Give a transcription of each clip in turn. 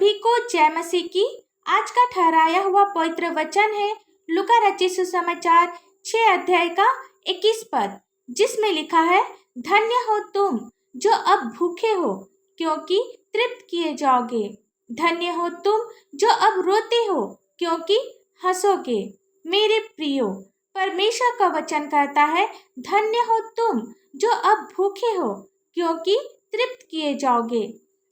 सभी को जय मसीह की। आज का ठहराया हुआ पवित्र वचन है लूका रचित सुसमाचार 6 अध्याय का 21 पद, जिसमें लिखा है, धन्य हो तुम जो अब भूखे हो, क्योंकि तृप्त किए जाओगे। धन्य हो तुम जो अब रोते हो, क्योंकि हंसोगे। मेरे प्रियो, परमेश्वर का वचन कहता है, धन्य हो तुम जो अब भूखे हो, क्योंकि तृप्त किए जाओगे।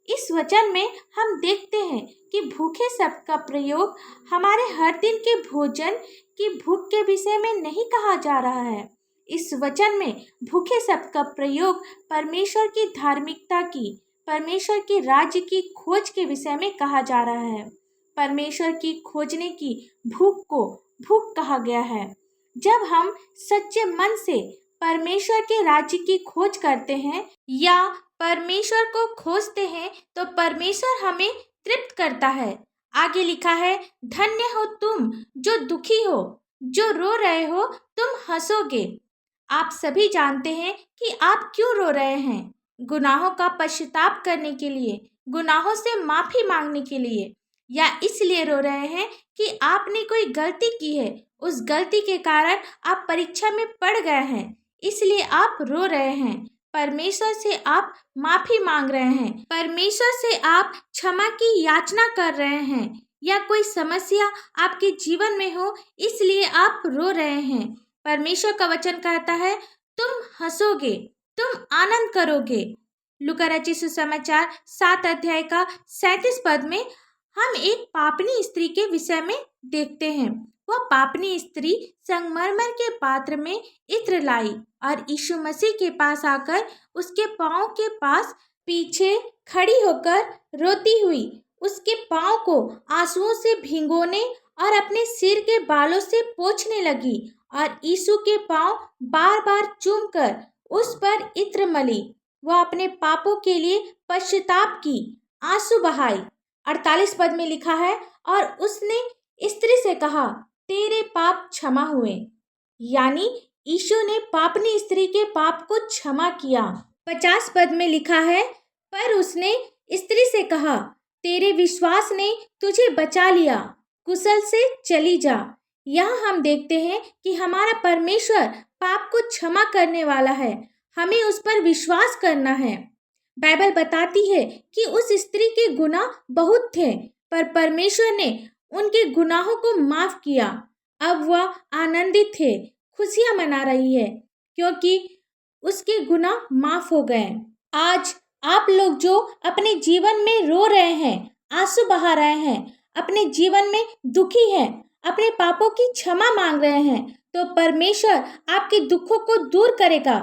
इस वचन में हम देखते हैं कि भूखे शब्द का प्रयोग हमारे हर दिन के भोजन की भूख के विषय में नहीं कहा जा रहा है। इस वचन में भूखे शब्द का प्रयोग परमेश्वर की धार्मिकता की, परमेश्वर के राज्य की खोज के विषय में कहा जा रहा है। परमेश्वर की खोजने की भूख को भूख कहा गया है। जब हम सच्चे मन से परमेश्वर के राज्य की खोज करते हैं या परमेश्वर को खोजते हैं तो परमेश्वर हमें तृप्त करता है। आगे लिखा है, धन्य हो तुम जो दुखी हो, जो रो रहे हो, तुम हंसोगे। आप सभी जानते हैं कि आप क्यों रो रहे हैं। गुनाहों का पश्चाताप करने के लिए, गुनाहों से माफी मांगने के लिए, या इसलिए रो रहे हैं कि आपने कोई गलती की है, उस गलती के कारण आप परीक्षा में पड़ गए हैं, इसलिए आप रो रहे हैं। परमेश्वर से आप माफी मांग रहे हैं, परमेश्वर से आप क्षमा की याचना कर रहे हैं, या कोई समस्या आपके जीवन में हो इसलिए आप रो रहे हैं। परमेश्वर का वचन कहता है, तुम हंसोगे, तुम आनंद करोगे। लूका रचित सुसमाचार 7 अध्याय का 37 पद में हम एक पापनी स्त्री के विषय में देखते हैं। वह पापनी स्त्री संगमरमर के पात्र में इत्र लाई और यीशु मसीह के पास आकर उसके पांव के पास पीछे खड़ी होकर रोती हुई उसके पांव को आंसुओं से भिगोने और अपने सिर के बालों से पोंछने लगी और यीशु के पांव बार बार चूमकर उस पर इत्र मली। वह अपने पापों के लिए पश्चाताप की, आंसू बहाई। 48 पद में लिखा है, और उसने स्त्री से कहा, तेरे पाप क्षमा हुए। यानी यीशु ने पापनी स्त्री के पाप को क्षमा किया। 50 पद में लिखा है, पर उसने स्त्री से कहा, तेरे विश्वास ने तुझे बचा लिया, कुशल से चली जा। यहाँ हम देखते हैं कि हमारा परमेश्वर पाप को क्षमा करने वाला है। हमें उस पर विश्वास करना है। बाइबल बताती है कि उस स्त्री के गुनाह बहुत थे, पर परमेश्वर ने उनके गुनाहों को माफ किया। अब वह आनंदित है, खुशियां मना रही है, क्योंकि उसके गुनाह माफ हो गए। आज आप लोग जो अपने जीवन में रो रहे हैं, आंसू बहा रहे हैं, अपने जीवन में दुखी हैं, अपने पापों की क्षमा मांग रहे हैं, तो परमेश्वर आपके दुखों को दूर करेगा।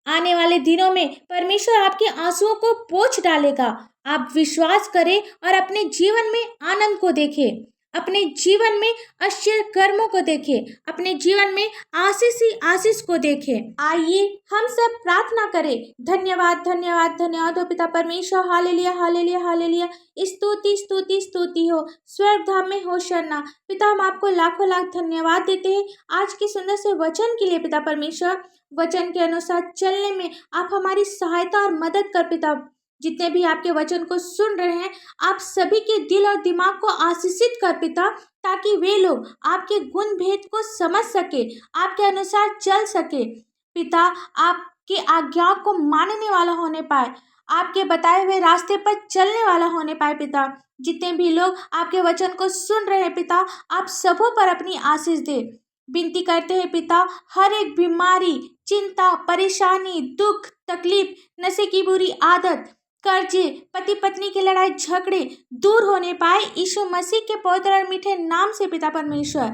आने वाले दिनों में परमेश्वर आपके आंसुओं को पोंछ डालेगा। आप विश्वास करें और अपने जीवन में आनंद को देखें, अपने जीवन में आश्चर्य कर्मों को देखें, अपने जीवन में आशीष ही आशीष को देखें। आइए हम सब प्रार्थना करें। धन्यवाद धन्यवाद धन्यवाद हो पिता परमेश्वर। Hallelujah hallelujah hallelujah. स्तुति स्तुति स्तुति हो, स्वर्ग धाम में होशन्ना। पिता, हम आपको लाखों लाख धन्यवाद देते हैं आज के सुंदर से वचन के लिए। पिता परमेश्वर, वचन के अनुसार चलने में आप हमारी सहायता और मदद कर। पिता, जितने भी आपके वचन को सुन रहे हैं, आप सभी के दिल और दिमाग को आशीषित कर पिता, ताकि वे लोग आपके गुण भेद को समझ सके, आपके अनुसार चल सके। पिता, आपके आज्ञाओं को मानने वाला होने पाए, आपके बताए हुए रास्ते पर चलने वाला होने पाए। पिता, जितने भी लोग आपके वचन को सुन रहे हैं पिता, आप सबों पर अपनी आशीष दे। विनती करते हैं पिता, हर एक बीमारी, चिंता, परेशानी, दुख, तकलीफ, नशे की बुरी आदत, कर्जे, पति पत्नी की लड़ाई झगड़े दूर होने पाए यीशु मसीह के पवित्र और मीठे नाम से। पिता परमेश्वर,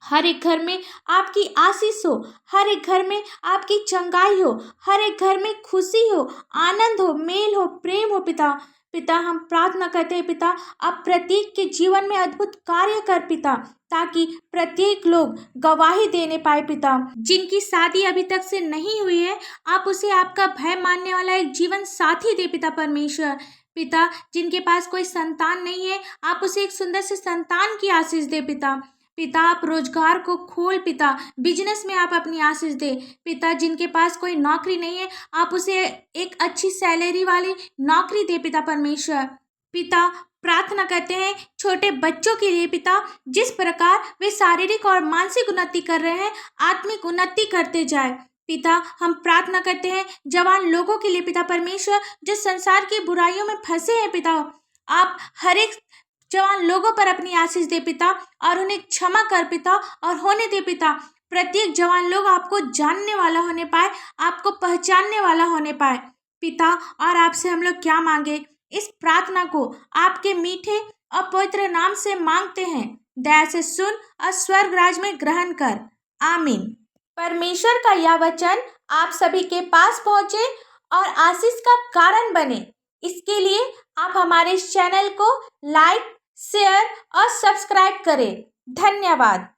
हर एक घर में आपकी आशीष हो, हर एक घर में आपकी चंगाई हो, हर एक घर में खुशी हो, आनंद हो, मेल हो, प्रेम हो। पिता, हम प्रार्थना करते हैं पिता, आप प्रत्येक के जीवन में अद्भुत कार्य कर पिता, ताकि प्रत्येक लोग गवाही देने पाए। पिता, जिनकी शादी अभी तक से नहीं हुई है, आप उसे आपका भय मानने वाला एक जीवन साथी दे। पिता परमेश्वर, पिता, जिनके पास कोई संतान नहीं है, आप उसे एक सुंदर से संतान की आशीष दे। पिता, आप रोजगार को खोल। पिता, बिजनेस में आप अपनी आशीष दे। पिता, जिनके पास कोई नौकरी नहीं है, आप उसे एक अच्छी सैलरी वाली नौकरी दे। पिता परमेश्वर, पिता, प्रार्थना करते हैं छोटे बच्चों के लिए पिता, जिस प्रकार वे शारीरिक और मानसिक उन्नति कर रहे हैं, आत्मिक उन्नति करते जाए। पिता, हम प्रार्थना करते हैं जवान लोगों के लिए पिता परमेश्वर, जो संसार की बुराइयों में फंसे हैं पिता। आप हर एक जवान लोगों पर अपनी आशीष दे पिता, और उन्हें क्षमा कर पिता, और होने दे पिता। प्रत्येक जवान लोग आपको जानने वाला होने पाए, आपको पहचानने वाला होने पाए पिता। और आपसे हम लोग क्या मांगे, इस प्रार्थना को आपके मीठे और पवित्र नाम से मांगते हैं। दया से सुन और स्वर्ग राज में ग्रहण कर। आमीन। परमेश्वर का यह वचन आप सभी के पास पहुंचे और आशीष का कारण बने, इसके लिए आप हमारे इस चैनल को लाइक, शेयर और सब्सक्राइब करें। धन्यवाद।